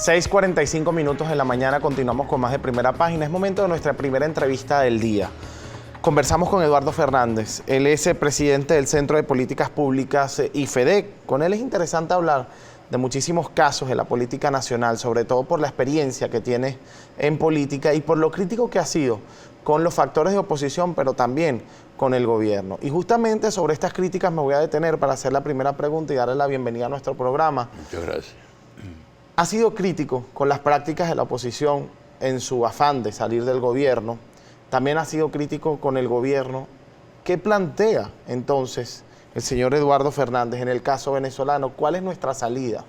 6:45 de la mañana, continuamos con más de Primera Página. Es momento de nuestra primera entrevista del día. Conversamos con Eduardo Fernández. Él es el presidente del Centro de Políticas Públicas IFEDEC. Con él es interesante hablar de muchísimos casos de la política nacional, sobre todo por la experiencia que tiene en política y por lo crítico que ha sido con los factores de oposición, pero también con el gobierno. Y justamente sobre estas críticas me voy a detener para hacer la primera pregunta y darle la bienvenida a nuestro programa. Muchas gracias. Ha sido crítico con las prácticas de la oposición en su afán de salir del gobierno. También ha sido crítico con el gobierno. ¿Qué plantea entonces el señor Eduardo Fernández en el caso venezolano? ¿Cuál es nuestra salida?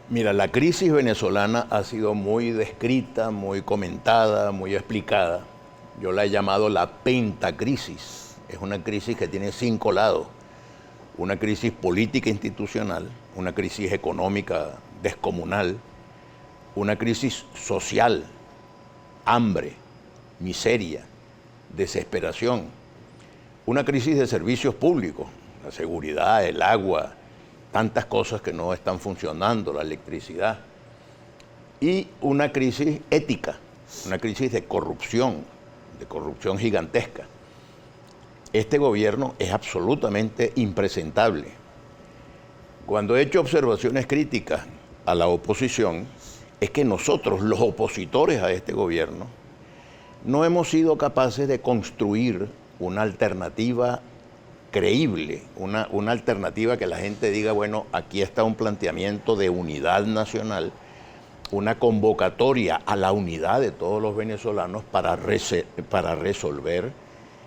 Mira, la crisis venezolana ha sido muy descrita, muy comentada, muy explicada. Yo la he llamado la pentacrisis. Es una crisis que tiene 5 lados. Una crisis política institucional, una crisis económica descomunal, una crisis social, hambre, miseria, desesperación, una crisis de servicios públicos, la seguridad, el agua, tantas cosas que no están funcionando, la electricidad, y una crisis ética, una crisis de corrupción gigantesca. Este gobierno es absolutamente impresentable. Cuando he hecho observaciones críticas a la oposición, es que nosotros, los opositores a este gobierno, no hemos sido capaces de construir una alternativa creíble, una alternativa que la gente diga, bueno, aquí está un planteamiento de unidad nacional, una convocatoria a la unidad de todos los venezolanos para resolver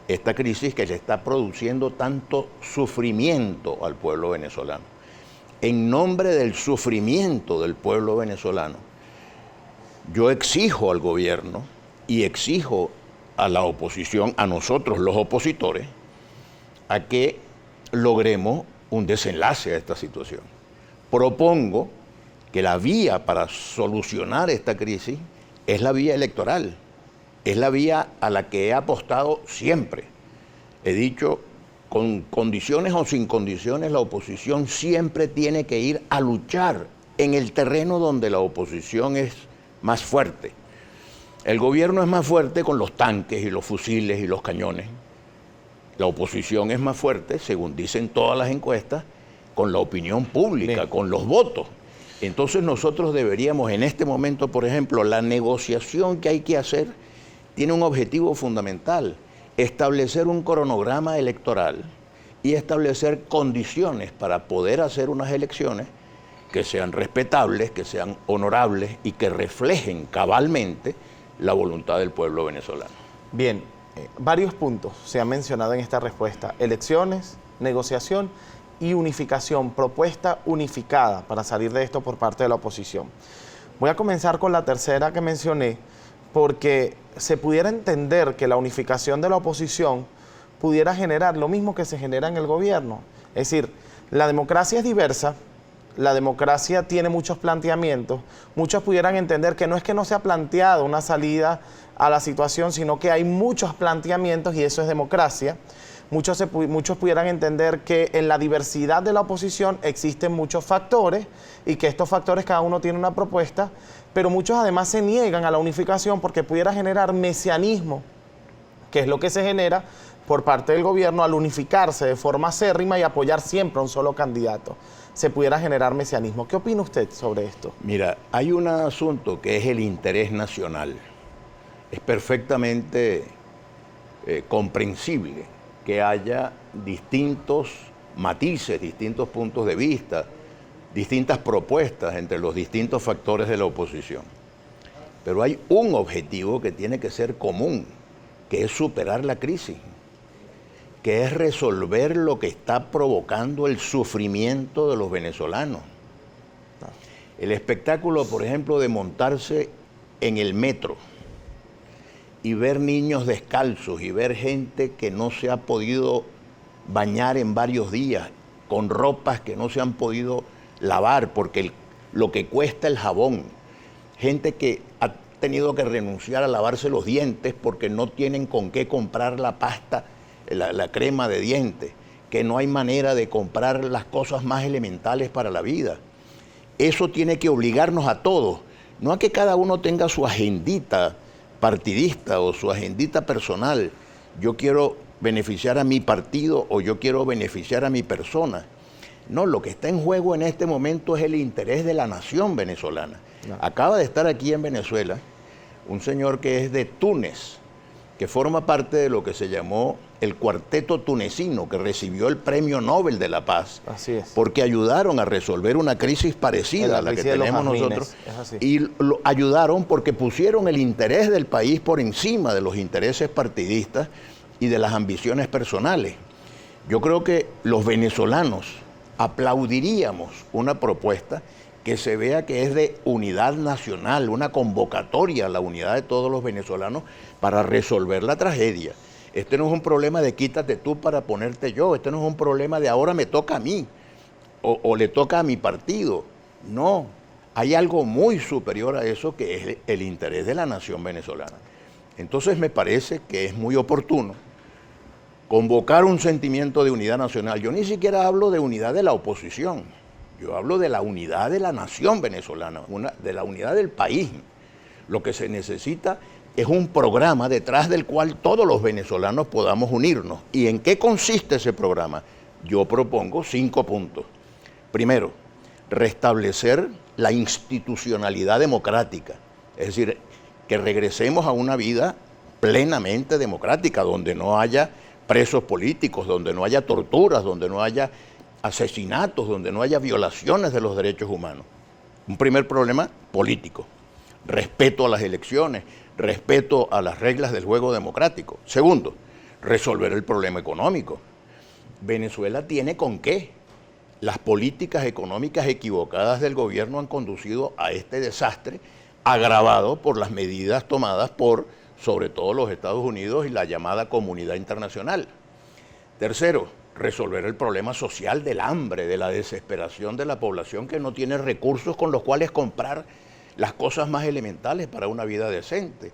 esta crisis que le está produciendo tanto sufrimiento al pueblo venezolano. En nombre del sufrimiento del pueblo venezolano, yo exijo al gobierno y exijo a la oposición, a nosotros los opositores, a que logremos un desenlace a esta situación. Propongo que la vía para solucionar esta crisis es la vía electoral, es la vía a la que he apostado siempre. He dicho, con condiciones o sin condiciones, la oposición siempre tiene que ir a luchar en el terreno donde la oposición es más fuerte. El gobierno es más fuerte con los tanques y los fusiles y los cañones. La oposición es más fuerte, según dicen todas las encuestas, con la opinión pública, bien, con los votos. Entonces nosotros deberíamos, en este momento, por ejemplo, la negociación que hay que hacer tiene un objetivo fundamental: establecer un cronograma electoral y establecer condiciones para poder hacer unas elecciones que sean respetables, que sean honorables y que reflejen cabalmente la voluntad del pueblo venezolano. Bien, varios puntos se han mencionado en esta respuesta: elecciones, negociación y unificación, propuesta unificada para salir de esto por parte de la oposición. Voy a comenzar con la tercera que mencioné, porque se pudiera entender que la unificación de la oposición pudiera generar lo mismo que se genera en el gobierno. Es decir, la democracia es diversa, la democracia tiene muchos planteamientos. Muchos pudieran entender que no es que no se ha planteado una salida a la situación, sino que hay muchos planteamientos y eso es democracia. Muchos pudieran entender que en la diversidad de la oposición existen muchos factores y que estos factores cada uno tiene una propuesta, pero muchos además se niegan a la unificación porque pudiera generar mesianismo, que es lo que se genera por parte del gobierno al unificarse de forma acérrima y apoyar siempre a un solo candidato. Se pudiera generar mesianismo. ¿Qué opina usted sobre esto? Mira, hay un asunto que es el interés nacional. Es perfectamente comprensible que haya distintos matices, distintos puntos de vista, distintas propuestas entre los distintos factores de la oposición. Pero hay un objetivo que tiene que ser común, que es superar la crisis, que es resolver lo que está provocando el sufrimiento de los venezolanos. El espectáculo, por ejemplo, de montarse en el metro y ver niños descalzos y ver gente que no se ha podido bañar en varios días, con ropas que no se han podido lavar porque lo que cuesta el jabón, gente que ha tenido que renunciar a lavarse los dientes porque no tienen con qué comprar la pasta, la crema de dientes, que no hay manera de comprar las cosas más elementales para la vida. eso tiene que obligarnos a todos, no a que cada uno tenga su agendita partidista o su agendita personal. Yo quiero beneficiar a mi partido o yo quiero beneficiar a mi persona. No, lo que está en juego en este momento es el interés de la nación venezolana. No. Acaba de estar aquí en Venezuela un señor que es de Túnez, que forma parte de lo que se llamó el Cuarteto Tunecino, que recibió el Premio Nobel de la Paz. Así es. Porque ayudaron a resolver una crisis parecida a la que tenemos nosotros. Y lo ayudaron porque pusieron el interés del país por encima de los intereses partidistas y de las ambiciones personales. Yo creo que los venezolanos aplaudiríamos una propuesta que se vea que es de unidad nacional, una convocatoria a la unidad de todos los venezolanos para resolver la tragedia. Este no es un problema de quítate tú para ponerte yo, este no es un problema de ahora me toca a mí o le toca a mi partido. No, hay algo muy superior a eso que es el interés de la nación venezolana. Entonces me parece que es muy oportuno convocar un sentimiento de unidad nacional. Yo ni siquiera hablo de unidad de la oposición, yo hablo de la unidad de la nación venezolana, de la unidad del país. Lo que se necesita es un programa detrás del cual todos los venezolanos podamos unirnos. ¿Y en qué consiste ese programa? Yo propongo 5 puntos. Primero, restablecer la institucionalidad democrática, es decir, que regresemos a una vida plenamente democrática, donde no haya presos políticos, donde no haya torturas, donde no haya asesinatos, donde no haya violaciones de los derechos humanos. Un primer problema político, respeto a las elecciones, respeto a las reglas del juego democrático. Segundo, resolver el problema económico. Venezuela tiene con qué. Las políticas económicas equivocadas del gobierno han conducido a este desastre, agravado por las medidas tomadas por, sobre todo, los Estados Unidos y la llamada comunidad internacional. Tercero, resolver el problema social del hambre, de la desesperación de la población que no tiene recursos con los cuales comprar las cosas más elementales para una vida decente.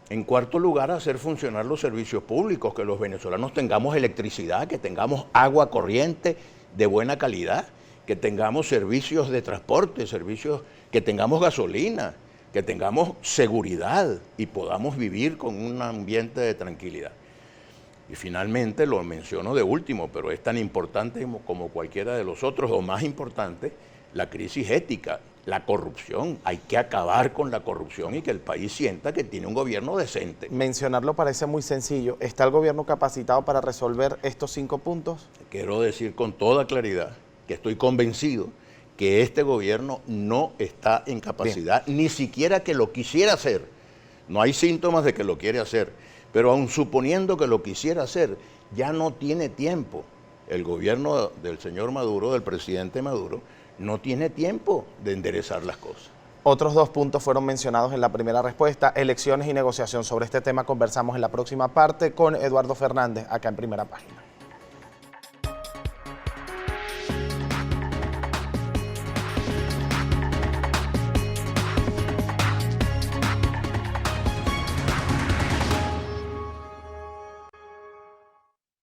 En cuarto lugar, hacer funcionar los servicios públicos, que los venezolanos tengamos electricidad, que tengamos agua corriente de buena calidad, que tengamos servicios de transporte, que tengamos gasolina, que tengamos seguridad y podamos vivir con un ambiente de tranquilidad. Y finalmente, lo menciono de último, pero es tan importante como cualquiera de los otros, o más importante, la crisis ética, la corrupción. Hay que acabar con la corrupción y que el país sienta que tiene un gobierno decente. Mencionarlo parece muy sencillo. ¿Está el gobierno capacitado para resolver estos 5 puntos? Quiero decir con toda claridad que estoy convencido que este gobierno no está en capacidad, ni siquiera que lo quisiera hacer. No hay síntomas de que lo quiere hacer, pero aun suponiendo que lo quisiera hacer, ya no tiene tiempo. El gobierno del señor Maduro, del presidente Maduro, no tiene tiempo de enderezar las cosas. Otros 2 puntos fueron mencionados en la primera respuesta, elecciones y negociación. Sobre este tema conversamos en la próxima parte con Eduardo Fernández, acá en Primera Página.